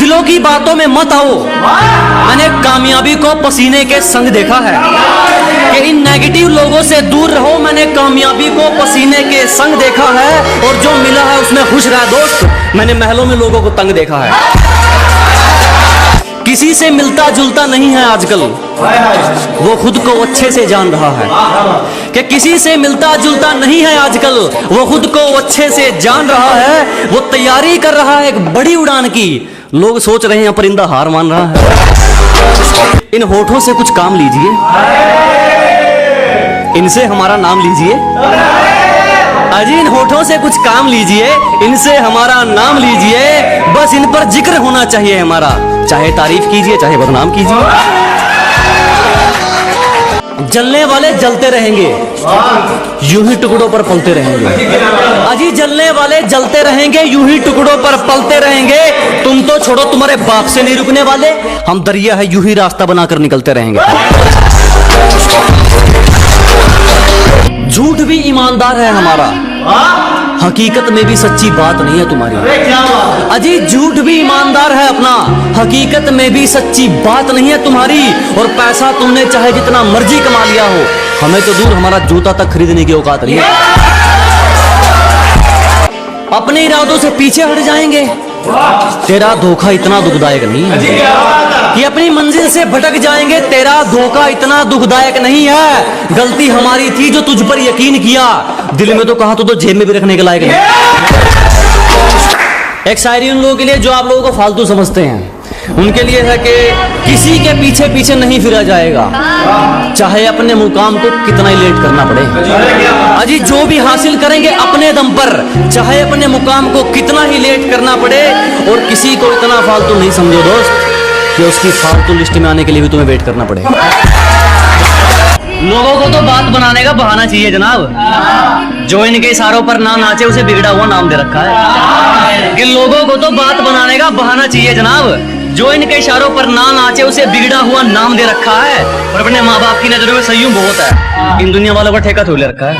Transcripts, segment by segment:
दिलों की बातों में मत आओ। मैंने कामयाबी को पसीने के संग देखा है कि इन नेगेटिव लोगों से दूर रहो। मैंने कामयाबी को पसीने के संग देखा है और जो मिला है उसमें खुश रहा दोस्त। मैंने महलों में लोगों को तंग देखा है। किसी से मिलता जुलता नहीं है आजकल, वो खुद को अच्छे से जान रहा है कि किसी से मिलता जुलता नहीं है आजकल, वो खुद को अच्छे से जान रहा है। वो तैयारी कर रहा है एक बड़ी उड़ान की। लोग सोच रहे हैं परिंदा हार मान रहा है। इन होठों से कुछ काम लीजिए, इनसे हमारा नाम लीजिए। अजी इन होठों से कुछ काम लीजिए, इनसे हमारा नाम लीजिए। बस इन पर जिक्र होना चाहिए हमारा, चाहे तारीफ कीजिए चाहे बदनाम कीजिए। जलने वाले जलते रहेंगे, यूं ही टुकड़ों पर पलते रहेंगे। अजी जलने वाले जलते रहेंगे, यूं ही टुकड़ों पर पलते रहेंगे। तुम तो छोड़ो, तुम्हारे बाप से नहीं रुकने वाले। हम दरिया है, यूं ही रास्ता बनाकर निकलते रहेंगे। झूठ भी ईमानदार है हमारा, हकीकत में भी सच्ची बात नहीं है तुम्हारी। अजी झूठ भी ईमानदार है अपना, हकीकत में भी सच्ची बात नहीं है तुम्हारी। और पैसा तुमने चाहे जितना मर्जी कमा लिया हो, हमें तो दूर हमारा जूता तक खरीदने की औकात नहीं है। अपने इरादों से पीछे हट जाएंगे। तेरा धोखा इतना दुखदायक नहीं है कि अपनी मंजिल से भटक जाएंगे। तेरा धोखा इतना दुखदायक नहीं है। गलती हमारी थी जो तुझ पर यकीन किया। दिल में तो कहा तो जेब में भी रखने के लायक नहीं। एक शायरी उन लोगों के लिए जो आप लोगों को फालतू समझते हैं, उनके लिए है कि किसी के पीछे पीछे नहीं फिरा जाएगा, चाहे अपने मुकाम को कितना ही लेट करना पड़े। अजी जो भी हासिल करेंगे अपने दम पर, चाहे अपने मुकाम को कितना ही लेट करना पड़े। और किसी को इतना फालतू नहीं समझो दोस्त कि उसकी फालतू लिस्ट में आने के लिए भी तुम्हें वेट करना पड़े। लोगों को तो बात बनाने का बहाना चाहिए जनाब। जो इनके इशारों पर ना नाचे उसे बिगड़ा हुआ नाम दे रखा है। कि लोगों को तो बात बनाने का बहाना चाहिए जनाब। जो इनके इशारों पर ना नाचे उसे बिगड़ा हुआ नाम दे रखा है। और अपने माँ बाप की नजरों में संयम बहुत है। इन दुनिया वालों का ठेका थोड़े रखा है।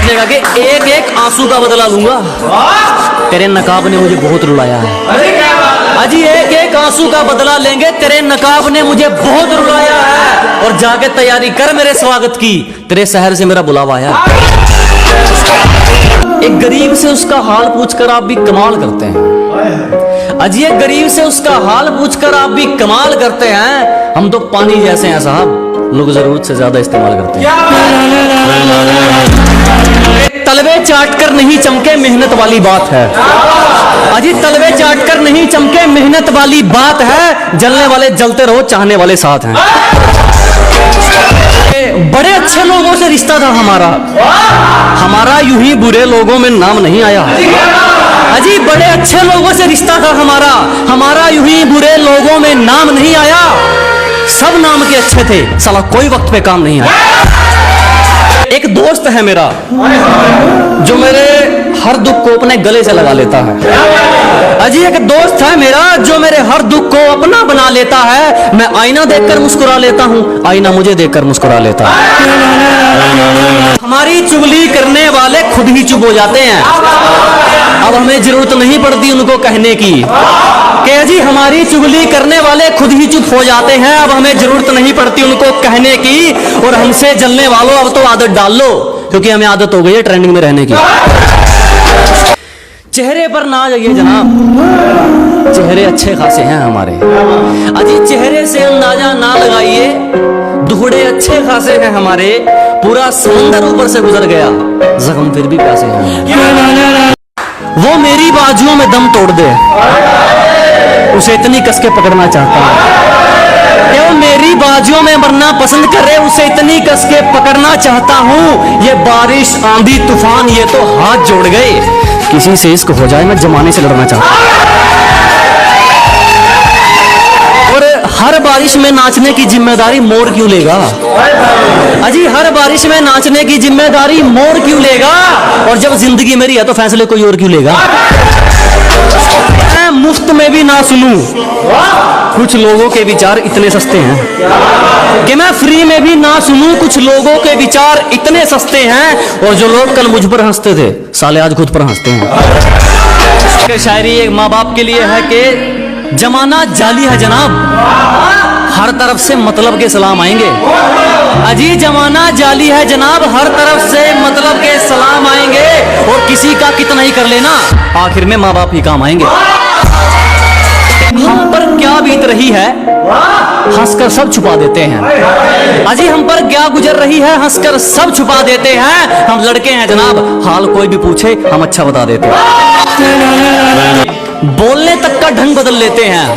देखा कि एक एक आंसू का बदला लूंगा। तेरे नकाब ने मुझे बहुत रुलाया है। अजी एक एक आंसू का बदला लेंगे। तेरे नकाब ने मुझे बहुत रुलाया है। और जाके तैयारी कर मेरे स्वागत की, तेरे शहर से मेरा बुलावा आया। एक गरीब से उसका हाल पूछकर आप भी कमाल करते हैं। अजी एक गरीब से उसका हाल पूछकर आप भी कमाल करते हैं। हम तो पानी जैसे हैं साहब, लोग जरूरत से ज्यादा इस्तेमाल करते हैं। तलवे चाट कर नहीं चमके मेहनत वाली बात है। अजी तलवे चाट कर नहीं चमके मेहनत वाली बात है। जलने वाले जलते रहो, चाहने वाले साथ हैं। बड़े अच्छे लोगों से रिश्ता था हमारा यूं ही बुरे लोगों में नाम नहीं आया। अजी बड़े अच्छे लोगों से रिश्ता था हमारा यूं ही बुरे लोगों में नाम नहीं आया। सब नाम के अच्छे थे, साला कोई वक्त पे काम नहीं आया। एक दोस्त है मेरा जो मेरे हर दुख को अपने गले से लगा लेता है। अजी एक दोस्त है मेरा जो मेरे हर दुख को अपना बना लेता है। मैं आईना देखकर मुस्कुरा लेता हूँ, आईना मुझे देखकर मुस्कुरा लेता है। हमारी चुगली करने वाले खुद ही चुप हो जाते हैं। अब हमें जरूरत नहीं पड़ती उनको कहने की कि अजी हमारी चुगली करने वाले खुद ही चुप हो जाते हैं। अब हमें जरूरत नहीं पड़ती उनको कहने की। और हमसे जलने वालों अब तो आदत डाल लो, क्योंकि हमें आदत हो गई है ट्रेंडिंग में रहने की। चेहरे पर ना जाइए जनाब, चेहरे अच्छे खासे हैं हमारे। अजी चेहरे से अंदाजा ना लगाइए, दुखड़े अच्छे खासे हैं हमारे। पूरा समंदर ऊपर से गुजर गया, जख्म फिर भी प्यासे हैं। वो मेरी बाजुओं में दम तोड़ दे, उसे इतनी कसके पकड़ना चाहता हूँ। वो मेरी बाजुओं में मरना पसंद करे, उसे इतनी कसके पकड़ना चाहता हूँ। ये बारिश आंधी तूफान ये तो हाथ जोड़ गए, किसी से इश्क हो जाए मैं जमाने से लड़ना चाहता हूँ। और हर बारिश में नाचने की जिम्मेदारी मोर क्यों लेगा? अजी हर बारिश में नाचने की जिम्मेदारी मोर क्यों लेगा? और जब जिंदगी मेरी है तो फैसले कोई और क्यों लेगा? मैं मुफ्त में भी ना सुनूं, कुछ लोगों के विचार इतने सस्ते हैं कि मैं फ्री में भी ना सुनूं। कुछ लोगों के विचार इतने सस्ते हैं, और जो लोग कल मुझ पर हंसते थे साले आज खुद पर हंसते हैं। कि शायरी एक माँ बाप के लिए है कि जमाना जाली है जनाब, हर तरफ से मतलब के सलाम आएंगे। अजी जमाना जाली है जनाब, हर तरफ से मतलब के सलाम आएंगे, और किसी का कितना ही कर लेना आखिर में माँ बाप ही काम आएंगे। हम पर क्या बीत रही है हंसकर सब छुपा देते हैं। अजी हम पर क्या गुजर रही है हंसकर सब छुपा देते हैं। हम लड़के हैं जनाब, हाल कोई भी पूछे हम अच्छा बता देते हैं। बोलने तक का ढंग बदल लेते हैं,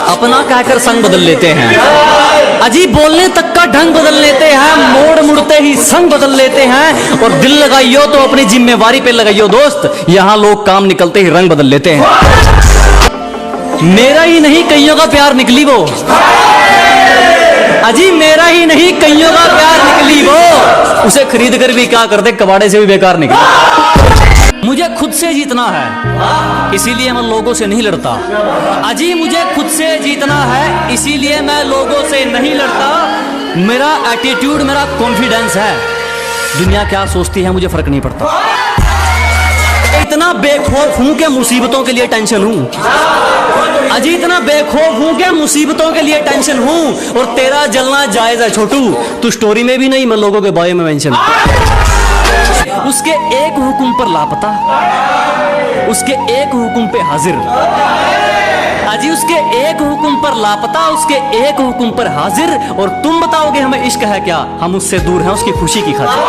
अपना कहकर संग बदल लेते हैं। अजी बोलने तक का ढंग बदल लेते हैं, मोड़ मुड़ते ही संग बदल लेते हैं। और दिल लगाइयो तो अपनी जिम्मेवारी पे लगाइयो दोस्त, यहाँ लोग काम निकलते ही रंग बदल लेते हैं। मेरा ही नहीं कईयों का प्यार निकली वो, अजी मेरा ही नहीं कईयों का प्यार निकली वो, उसे खरीद कर भी क्या करते कबाड़े से भी बेकार निकली। मुझे खुद से जीतना है इसीलिए मैं लोगों से नहीं लड़ता। अजी मुझे खुद से जीतना है इसीलिए मैं लोगों से नहीं लड़ता। मेरा एटीट्यूड, मेरा कॉन्फिडेंस है, दुनिया क्या सोचती है मुझे फर्क नहीं पड़ता। इतना बेखौफ हूं कि मुसीबतों के लिए टेंशन हूं। अजी इतना बेखौफ हूं कि मुसीबतों के लिए टेंशन हूं। और तेरा जलना जायज है छोटू, तू स्टोरी में भी नहीं, मैं लोगों के बारे में मेंशन। उसके एक हुक्म पर लापता, उसके एक हुक्म पे हाजिर। अजी उसके एक हुक्म पर लापता, उसके एक हुक्म पर हाजिर। और तुम बताओगे हमें इश्क है क्या, हम उससे दूर हैं उसकी खुशी की खातिर।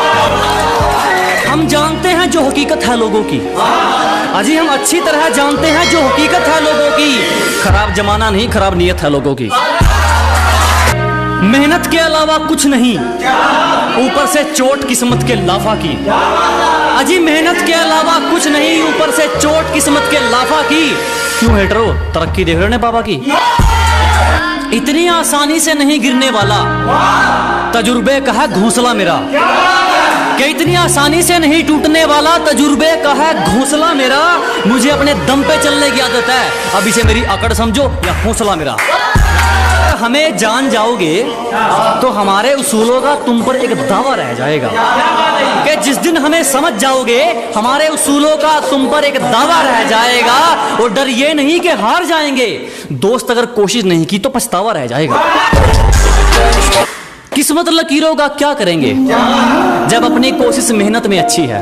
हम जानते हैं जो हकीकत है लोगों की, अजी हम अच्छी तरह जानते हैं जो हकीकत है लोगों की। खराब जमाना नहीं, खराब नीयत है लोगों की। मेहनत के अलावा कुछ नहीं, ऊपर से चोट किस्मत के लाफा की। अजी मेहनत के अलावा कुछ नहीं, ऊपर से चोट किस्मत के लाफा की। क्यों हेटरो, तरक्की देख रहे ने बाबा की। इतनी आसानी से नहीं गिरने वाला, तजुर्बे का है घोंसला मेरा। कि इतनी आसानी से नहीं टूटने वाला, तजुर्बे का है घोंसला मेरा। मुझे अपने दम पे चलने की आदत है, अब इसे मेरी अकड़ समझो या हौसला मेरा। हमें जान जाओगे तो हमारे उसूलों का तुम पर एक दावा रह जाएगा। कि जिस दिन हमें समझ जाओगे हमारे उसूलों का तुम पर एक दावा रह जाएगा। और डर ये नहीं कि हार जाएंगे, दोस्त अगर कोशिश नहीं की तो पछतावा रह जाएगा। किस्मत लकीरों का क्या करेंगे जब अपनी कोशिश मेहनत में अच्छी है।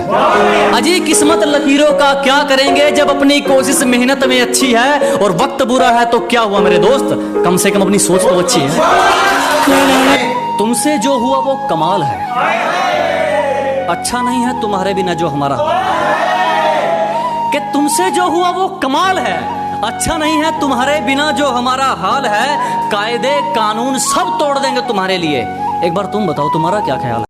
अजी किस्मत लकीरों का क्या करेंगे जब अपनी कोशिश मेहनत में अच्छी है। और वक्त बुरा है तो क्या हुआ मेरे दोस्त, कम से कम अपनी सोच तो अच्छी है। तुमसे जो हुआ वो कमाल है, अच्छा नहीं है तुम्हारे बिना जो हमारा। कि तुमसे जो हुआ वो कमाल है, अच्छा नहीं है तुम्हारे बिना जो हमारा हाल है। कायदे कानून सब तोड़ देंगे तुम्हारे लिए। एक बार तुम बताओ तुम्हारा क्या ख्याल है।